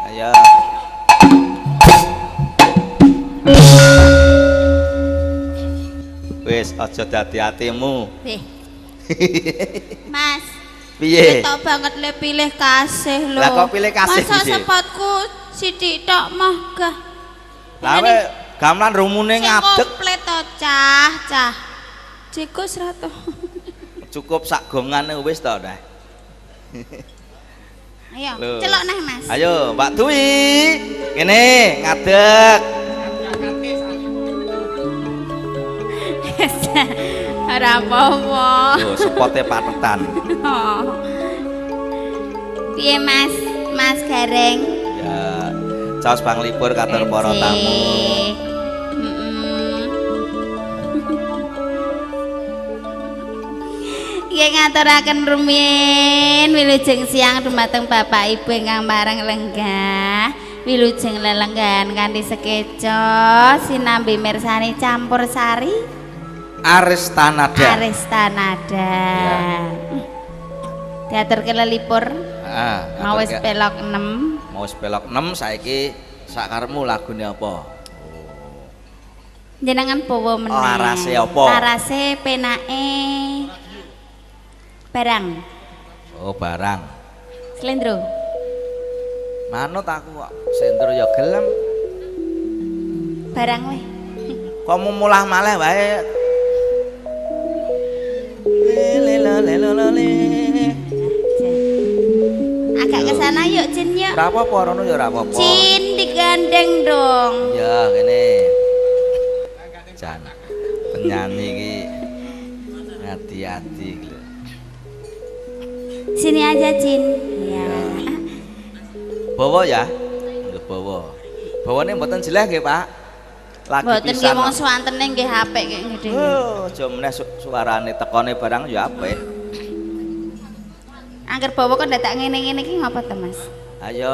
Ayo. Wis aja dadi atimu. Mas. Piye? Ketok banget le pilih kasih lho. Lah kok pilih kasih masa piye? sepatku sithik tok mah gah. Lah we gamelan rumune ngadeg. Komplit to cah. Jikus rato. Cukup sak gongane wis to dah. Ayo, Loh. celok neh Mas. Ayo, Mbak Dwi. Kene ngadeg. Ora apa-apa. Lho, sepote patetan. Piye Mas? Mas Gareng? Ya, caos panglipur katur para tamu. Nggih ngaturaken rumiyin wilujeng siang dumateng Bapak Ibu ingkang pareng lenggah. Wilujeng lelenggahan kanthi sekeca sinambi mirsani campur sari Aristanada. Aristanada. Teater kelelipur. Heeh. Mau wis pelok 6. Mau wis pelok 6 saiki sakarepmu lagune apa? Jenengan bawa meneh. Larase apa? Larase penake barang. Oh, barang. Slendro. Manut aku kok sendro ya gelem. Barang weh. Kok mulah malih wae. Agak ke sana yuk Cin yuk. Ora apa-apa rono ya ora apa-apa. Cin digandeng dong. Ya kene. Jan. Penyanyi iki hati-hati lho. Sini aja Cin. Ya. Bawa ya. Nggih bawa. Bawane mboten jeleh nggih, Pak. Lagi Mboten nggih pisan. wong suwantene nggih apik kaya ngene. Oh, aja meneh suarane tekone barang ya apik. Angger bawa kok ndak ngene-ngene iki ngapa to, Mas? Ayo.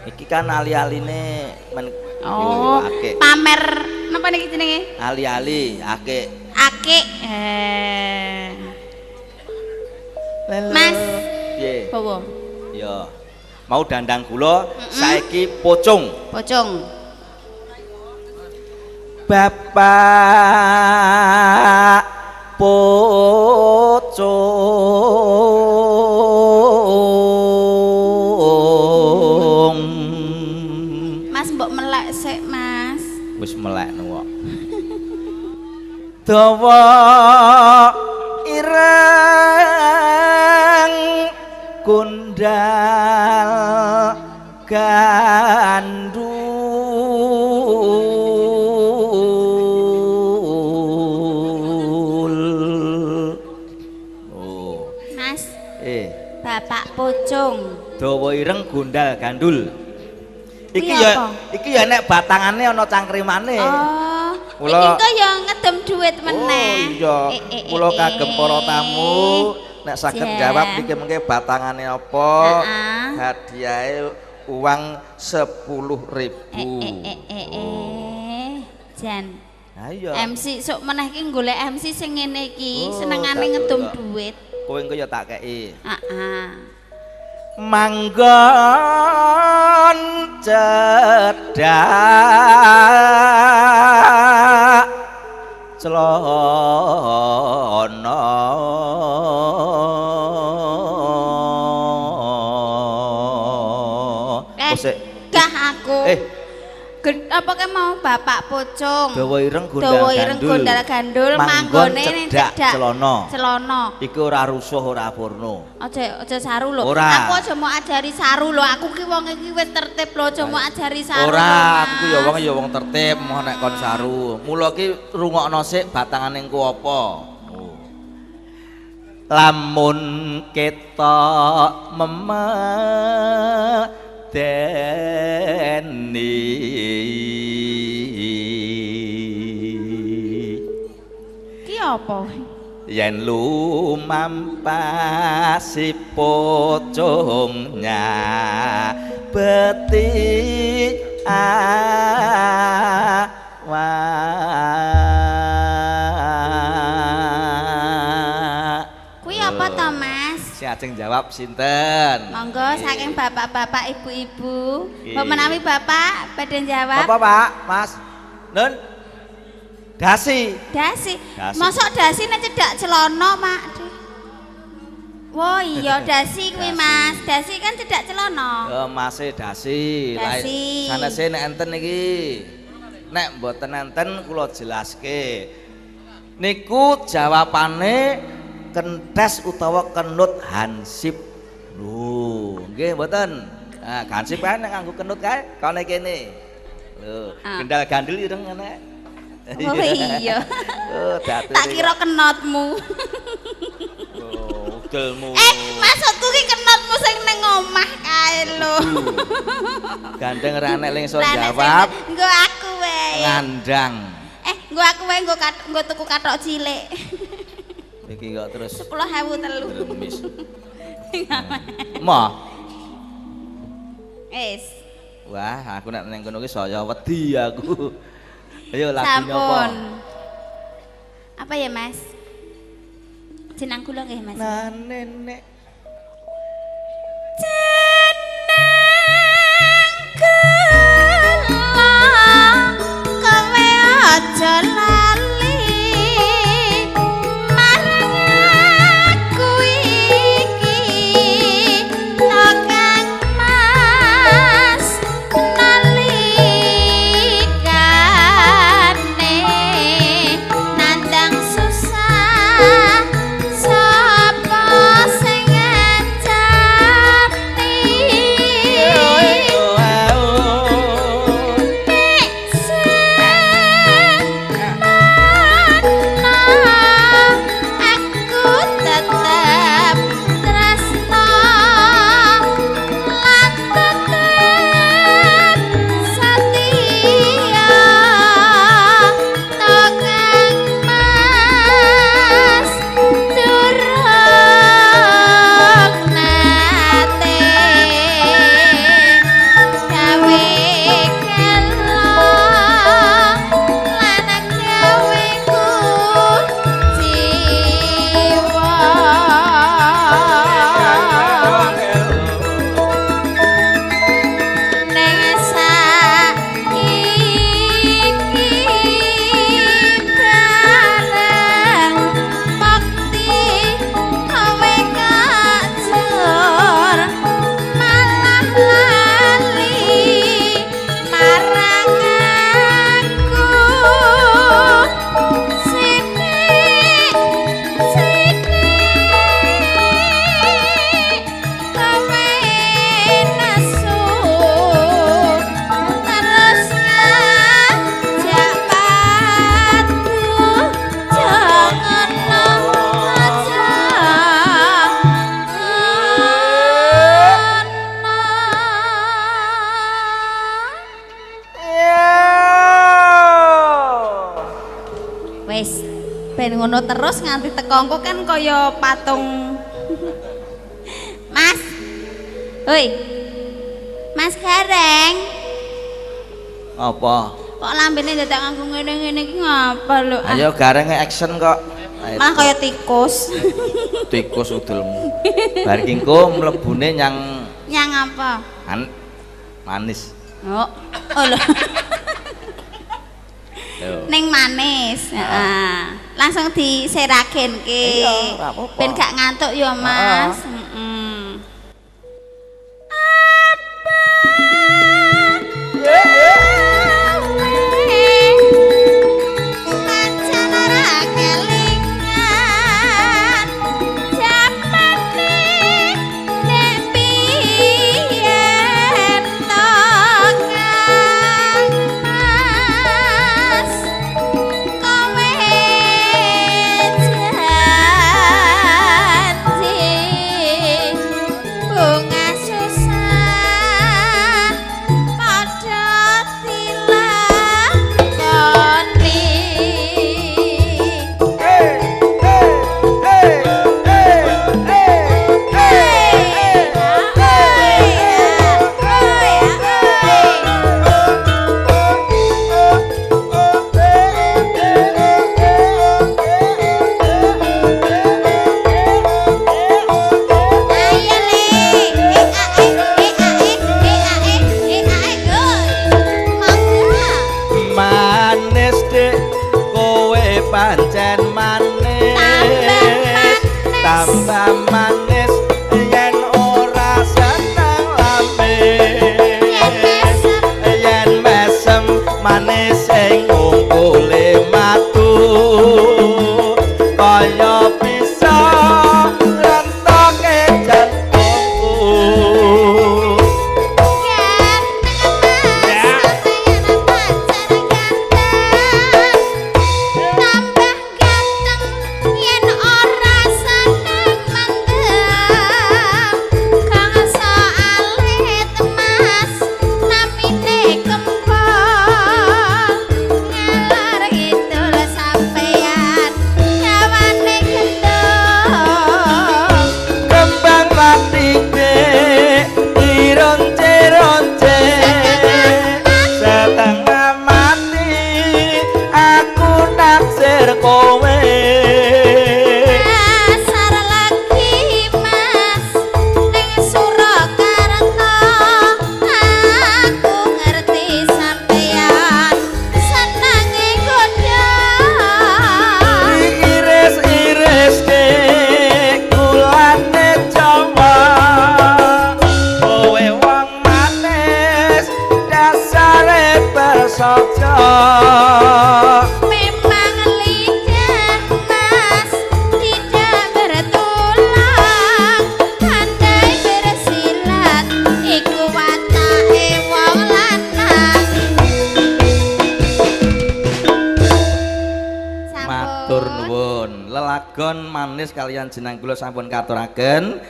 Iki kan ali-aline men Oh, akeh. pamer napa niki jenenge? Ali-ali akeh. Akik. Mas. Piye? Bawa. Ya. Mau dandang gula, saiki pocong. Pocong. Bapak pocong. Mas mbok melek sik, Mas. Wis melekno kok. Dawa ireng kundal gandul. Oh, Mas, Bapak pocong. dawa ireng gundal gandul. Iki Kuwi apa? ya nek batangane ana cangkrimane. Oh, Kula- iki kok ya ngedem duit meneh. Oh iya, kula kagem para tamu nek saged Jen. jawab niki mengke batangane apa? Hadiahe uang 10.000. Jan. Ayo. MC sok meneh ki golek MC sing ngene iki, Oh, senengane tak ngedum delok. duit. Kowe engko ya tak kei. Heeh. Manggon cedak celana Kosek Gah aku. Apa ke mau bapak pocong? dawa ireng Dawa ireng gondal gandul manggon manggone ning cedak cedak celana. Celana. Iku ora rusuh ora purno. Aja saru lho. Ora. Aku aja mau ajari saru lho. Aku ki wong iki wis tertib lho, aja mau ajari saru. Ora, lho, aku Mas. ya wong tertib, mau nek kon saru. Mula ki rungokno sik batangane engko apa. Lamun ketok memedeni. Ki apa? Yen lumampasi pocongnya beti awak. Kuwi apa to, Mas? Sing lajeng jawab sinten? Monggo saking bapak-bapak ibu-ibu. Nggih. Mbok menawi bapak badhe jawab. Apa Pak? Mas? Nun? Dasi. Dasi. Dasi. Mosok dasi nek cedak celana, Mak. Wah iya dasi kuwi Dasi. Mas. Dasi kan cedak celana. Mase dasi. Dasi. Sanese nek enten iki. Nek mboten enten kula jelaske. Niku jawabane kentes utawa kenut hansip. Lho, nggih mboten. Nah, hansip kan nek nganggo kenut kae kene kene. Lho, gendal gandil ireng ngene. Oh iya. Oh, dadi. Tak kira kenotmu. Oh, udelmu. Maksudku ki kenotmu sing ning omah kae lho. Gandeng ra nek lingso Lah, nek jawab. sing- Nggo aku wae. Ngandang. Nggo aku wae nggo tuku kathok cilik. Iki kok terus 10.000 remis. Mo. Wis. Wah, aku nek ning kono ki saya wedi aku. Ayo lagu Sampun. nyapa? Apa ya, Mas? Jeneng kula nggih, Mas. Nah, nenek. Kowe aja lali marang aku iki Kang Mas nalikane nandang susah sapa sing ngajari aku tetep tresno lan tetep setia Kang Mas durung nate gawe kelo lan gawe ku jiwa ning saiki bareng bakti kowe kajur malah lali marang aku sithik kowe nesu terus ngajak padu jangan aja wis ben ngono terus nganti tekongko kan kaya patung Mas. Hoi. Mas Gareng. Apa? Kok lambene dadak nganggo ngene-ngene iki ngapa lho? Ayo gareng action kok. Ayo, Malah kaya tikus. tikus udelmu. Bar ki engko mlebune nyang Nyang apa? manis. Oh. Oh lho. Yo. Ning manis. Heeh. Langsung diseragenke. Iya, ora apa-apa. Ben gak ngantuk ya, Mas. Heeh. Pancen ora kelingan jamane nek biyen to Kang Mas kowe janji panggon manis kalian jeneng kula sampun katuraken.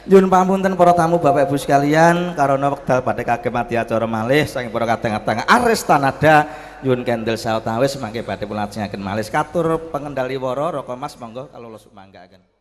Nyuwun pamunten para tamu Bapak Ibu sekalian karana wekdal badhe kagem ati acara malih saking para kadang-kadang Arestanada nyuwun kendel sawetawis mangke badhe pun lajengaken malih katur pengendali wara Raka Mas monggo kalau manggaken.